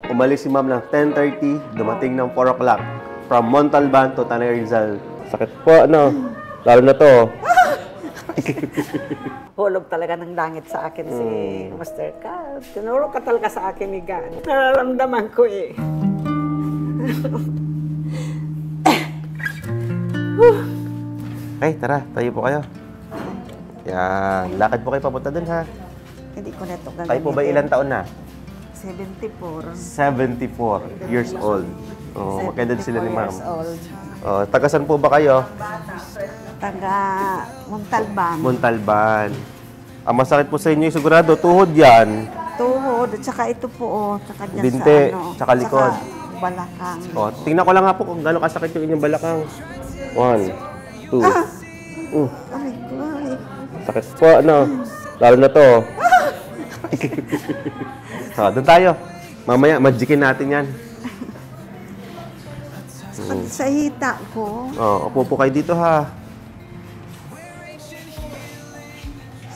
Umalis si ma'am ng 10:30, dumating ng 4 o'clock. From Montalban to Tanay Rizal. Sakit po, ano? Lalo na to. Hulog talaga ng langit sa akin si Master Carl. Tinuro ka talaga sa akin ni God. Nararamdaman ko eh. Ay, tara, tayo po kayo. Yan, lakad po kayo papunta dun, ha? Hindi ko na ito gagamitin. Kayo po ba ilang taon na? 74. 74 years old. Oh, magkaedad sila ni ma'am. 74 years old. Oh, taga saan po ba kayo? Taga Montalban. Montalban. Ang masakit po sa inyo, sigurado, tuhod yan. Tuhod, at saka ito po, oh, tsaka dyan Binte, sa ano. tsaka likod. Tsaka balakang. Oh, tingnan ko lang nga po kung gano'ng kasakit yung inyong balakang. 1, 2. Ay, ay. Sakit po, ano? Lalo na to. Doon tayo. Mamaya, magikin natin yan. Sa hita ko. Oh, upo po kayo dito, ha.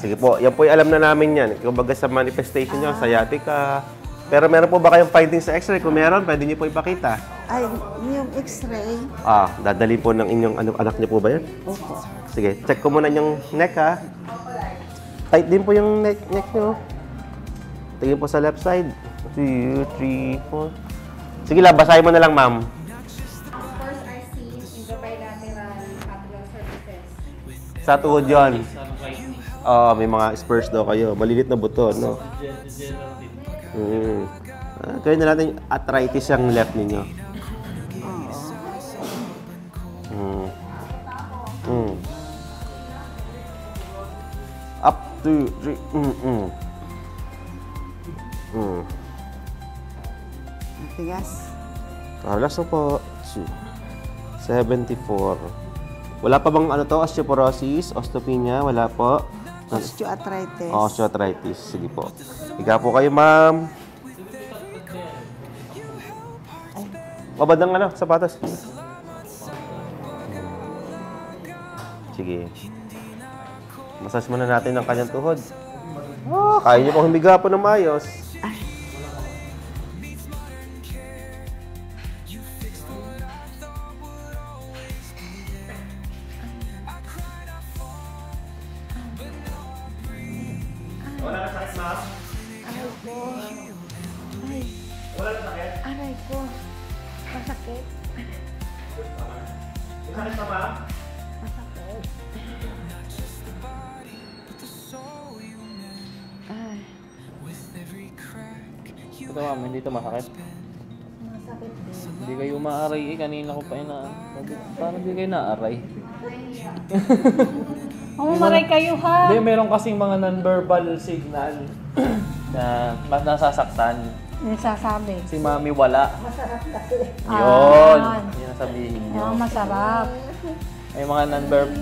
Sige po, yan po yung alam na namin yan. Kumbaga sa manifestation nyo, sciatica. Pero meron po ba kayong findings sa x-ray? Kung meron, pwede nyo po ipakita. Ay, yung x-ray. Dadali po ng inyong anak niyo po ba yan? Opo. Sige, check ko muna yung neck, ha. Tight din po yung neck nyo. Tingin po sa left side. 2, 3, 4. Sige lang, basahin mo na lang, ma'am. Spurs are seen in the bilateral capital surfaces. Sa tuhod yun. May mga spurs daw kayo. Malilit na buto, no? Gawin na natin arthritis yung left ninyo. Up, 2, 3. Tigas. Relax na po. 74. Wala pa bang ano to? Osteoporosis? Osteopenia? Wala po. Osteoarthritis. Osteoarthritis. Sige po. Higa po kayo, ma'am. Mabandang ano? Sapatos. Sige. Massage muna natin ang kanyang tuhod. Kaya niyo pong humiga po ng maayos. Wala na sakit, ma'am? Aray ko. Ay. Wala na sakit? Aray ko. Masakit. Sakit pa, ma'am? Masakit. Ay. Ito ma'am, hindi ito masakit. Masakit din. Hindi kayo maaray eh. Kanina ko pa yun na... Parang hindi kayo naaray. Maray kayo ha. Hindi, meron kasing mga non-verbal signal na mas nasasaktan. Yung sasabi. Si mami wala. Masarap kasi. Yun! Yun ang sabihin nyo. Masarap. May mga non-verbal...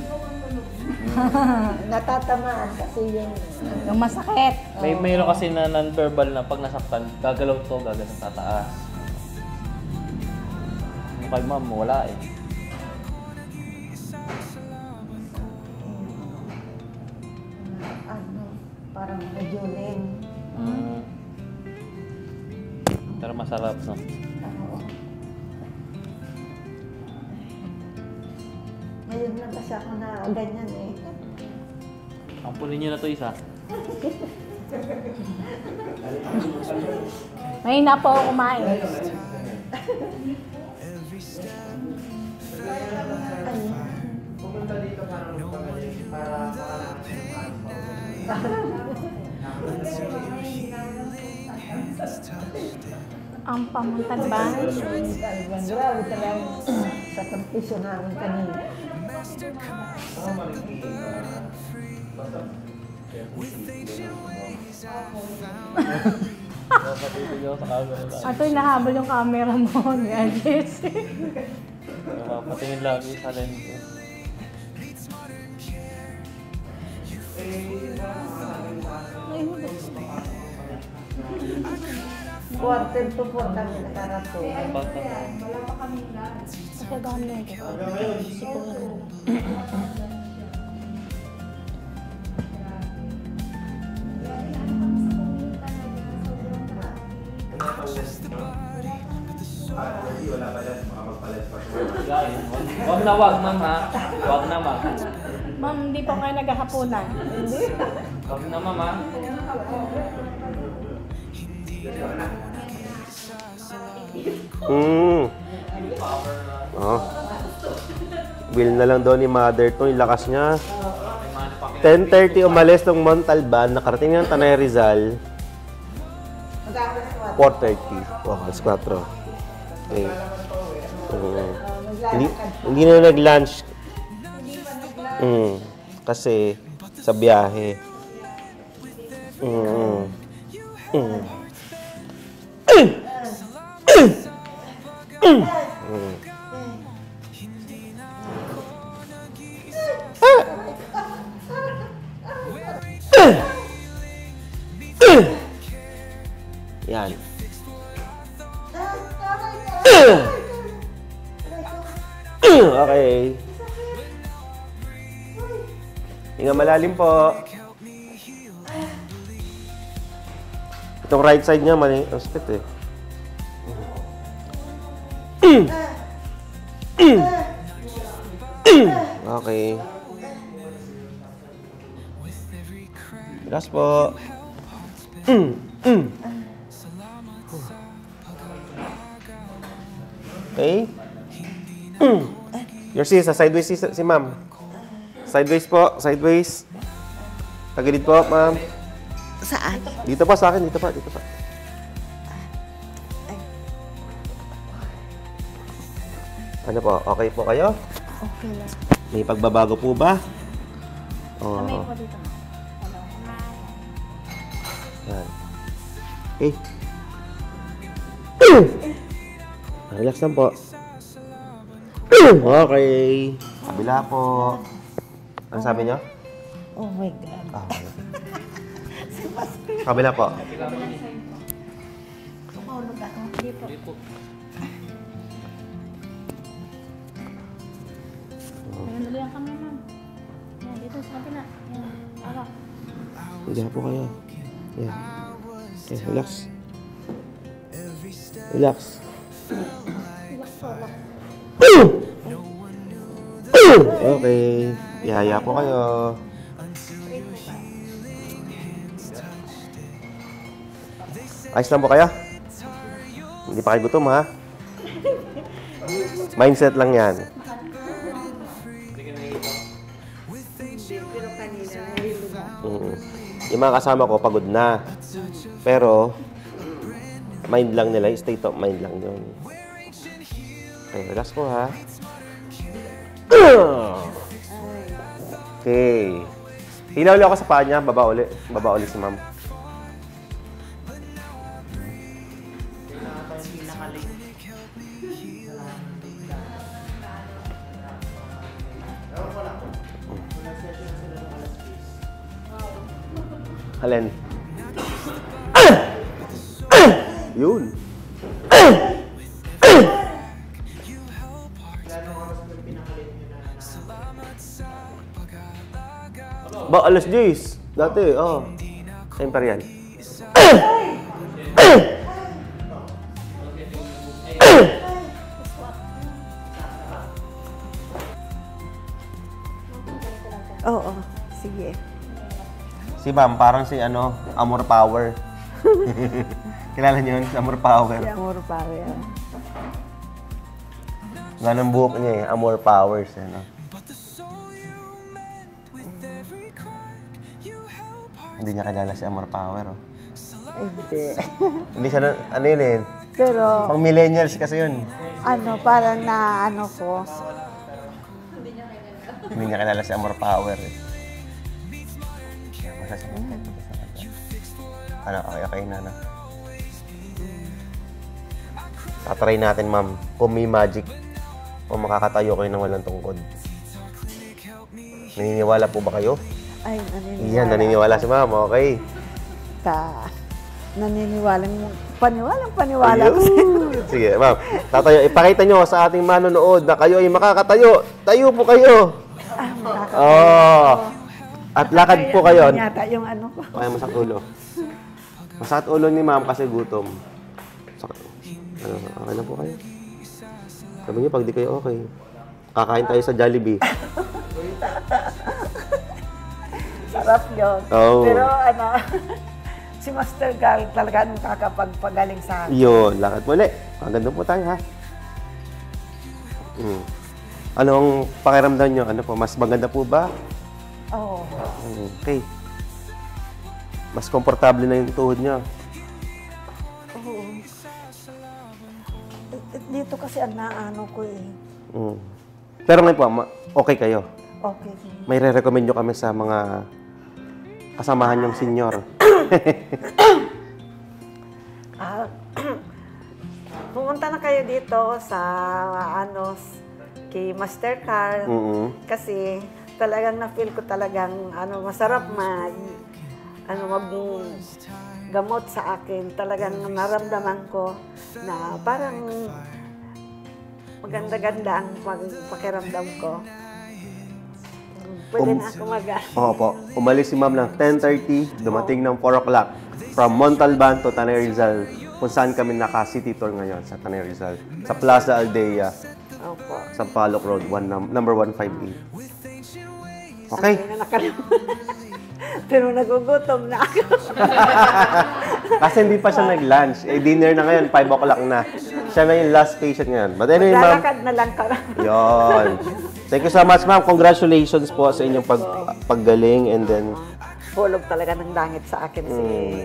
Natatamaan kasi Yung masakit. Mayroon kasi na non-verbal na pag nasaktan, gagalaw to, gagalaw tataas. Yung kay ma'am, wala eh. parang medyo-ling. Pero masarap, no? Ngayon lang kasi ako na ganyan eh. Ampunin nyo na to isa. May na po ako kumain. Pumunta dito para Ang Pamuntalban. Grabe talaga sa kampisyo namin kanina. Ato'y nahabol yung camera mo ni Jess. Patingin lagi sa lente. Quarter to 4 kami nakarato. Kasi dami na ito. Ano Wag na wag, ma'am ha. Wag na, ma'am. Ma'am, hindi po kayo naghahapunan. Wag na, ma'am ha. Oh. Will na lang daw ni Mother to, yung lakas niya. 10:30 umalis tong Montalban, nakarating ng Tanay Rizal. 4:30. Oh, alas 4. Okay. Hindi na nag-lunch. Kasi sa biyahe. Yan. Okay. Hinga malalim po. Itong right side niya, mali. Ang sakit eh. Okay. Relax po. Okay. Your sis, sideways si ma'am. Sideways po, sideways. Tagilid po, ma'am. Saan? Dito pa sa akin, dito pa, dito pa. Ano po, okay po kayo? Okay lang. May pagbabago po ba? Oo. Kamay po dito. Yan. Okay. Relax lang po. Okay. Kabila po. Ano sabi niyo? Oh my God. Ah, okay. Kabila po. Hindi po. Nandali ang kamay, ma'am. Yan, dito sa kabila. Yan. Alak. Higa po kayo. Yan. Okay, relax. Relax. Okay. Ihaya po kayo. Ayos lang po kayo? Hindi pa kayo gutom, ha? Mindset lang yan. Yung mga kasama ko, pagod na. Pero, mind lang nila, state of mind lang yun. Okay, relax po, ha? Okay. Hila ulit ako sa paa niya, baba ulit. Baba ulit si ma'am. Alin? Yun. Ba, alas 10. Dati, oh. Sa Imperial. Oo, sige. Si ma'am, parang si ano, Amor Power. Kilala niyo yun? Amor Power. Si Amor Pare. Ganun buhok niya eh. Amor Powers. Ano? Hindi niya kilala si Amor Power. Oh. Hindi. Hindi siya, ano yun eh. Pero, Pang millennials kasi yun. ano, parang na, ano ko, Hindi niya kilala si Amor Power eh. Ano, okay na na. Tatry natin, ma'am. Kung may magic, kung makakatayo kayo ng walang tungkod. Naniniwala po ba kayo? ay, naniniwala. Iyan, naniniwala si ma'am. Okay. Paniwalang-paniwala ko sa'yo. Sige, ma'am. Tatayo. Ipakita nyo sa ating manonood na kayo ay makakatayo. Tayo po kayo. Oh. At lakad po kayo. Yata yung ano ko. Kaya masakit ulo. Masakit ulo ni ma'am kasi gutom. Sakit. Ano, okay na po kayo? Sabi niyo, pag di kayo okay, kakain tayo sa Jollibee. Sarap yun. Oo. Pero si Master Gal talaga nakakapagpagaling sa akin. Yun, lakad muli. Hanggang doon po tayo, ha? Anong pakiramdam nyo? Ano po, mas maganda po ba? Oo. Okay. Mas komportable na yung tuhod nyo. Oo. Dito kasi ang naano ko eh. Pero ngayon po, okay kayo. Okay. May re-recommend nyo kami sa mga kasamahan yung senior. Pumunta na kayo dito sa kay Master Carl kasi talagang na-feel ko talagang masarap gamot sa akin. Talagang naramdaman ko na parang maganda-ganda ang pakiramdam ko. Pwede na ako Oo po. Umalis si ma'am ng 10:30, dumating ng 4 o'clock from Montalban to Tanay Rizal, kung saan kami naka-city tour ngayon sa Tanay Rizal. Sa Plaza Aldea, Opo. sa Palok Road, number 158. Okay. Sabi na nakalimutan. Pero nagugutom na ako. Kasi hindi pa siya nag-lunch. Dinner na ngayon, 5 o'clock na. Siya na yung last patient ngayon. But anyway, ma'am. Lalakad na lang ka. Yun. Thank you so much, ma'am. Congratulations po sa inyong paggaling and then... Bulog talaga ng langit sa akin si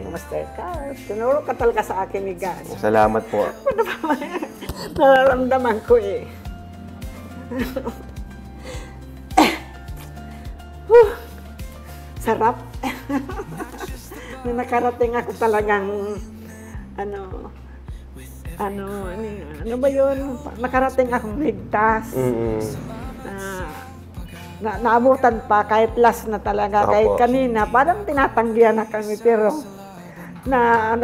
Master Carl. Tinuro ka talaga sa akin ni God. Salamat po. Ano ba ba? Nararamdaman ko eh. Sarap. Nung nakarating ako talagang ano ba yun? Nakarating akong ligtas. Naabutan pa kahit last na talaga. Opo. Kahit kanina, parang tinatanggihan na kami. Pero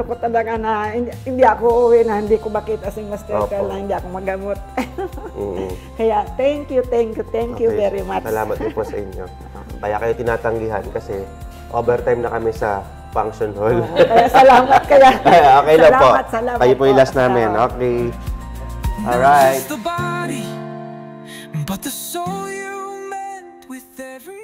ko talaga na hindi ako uwi na hindi ko makita si Master Carl na hindi ako magamot. Kaya thank you very much. Salamat din po sa inyo. Kaya kayo tinatanggihan kasi overtime na kami sa function hall. Kaya salamat kaya. Okay lang po. Salamat Kayo po yung po. last namin. Okay. Alright. The body, but the soul you mend with every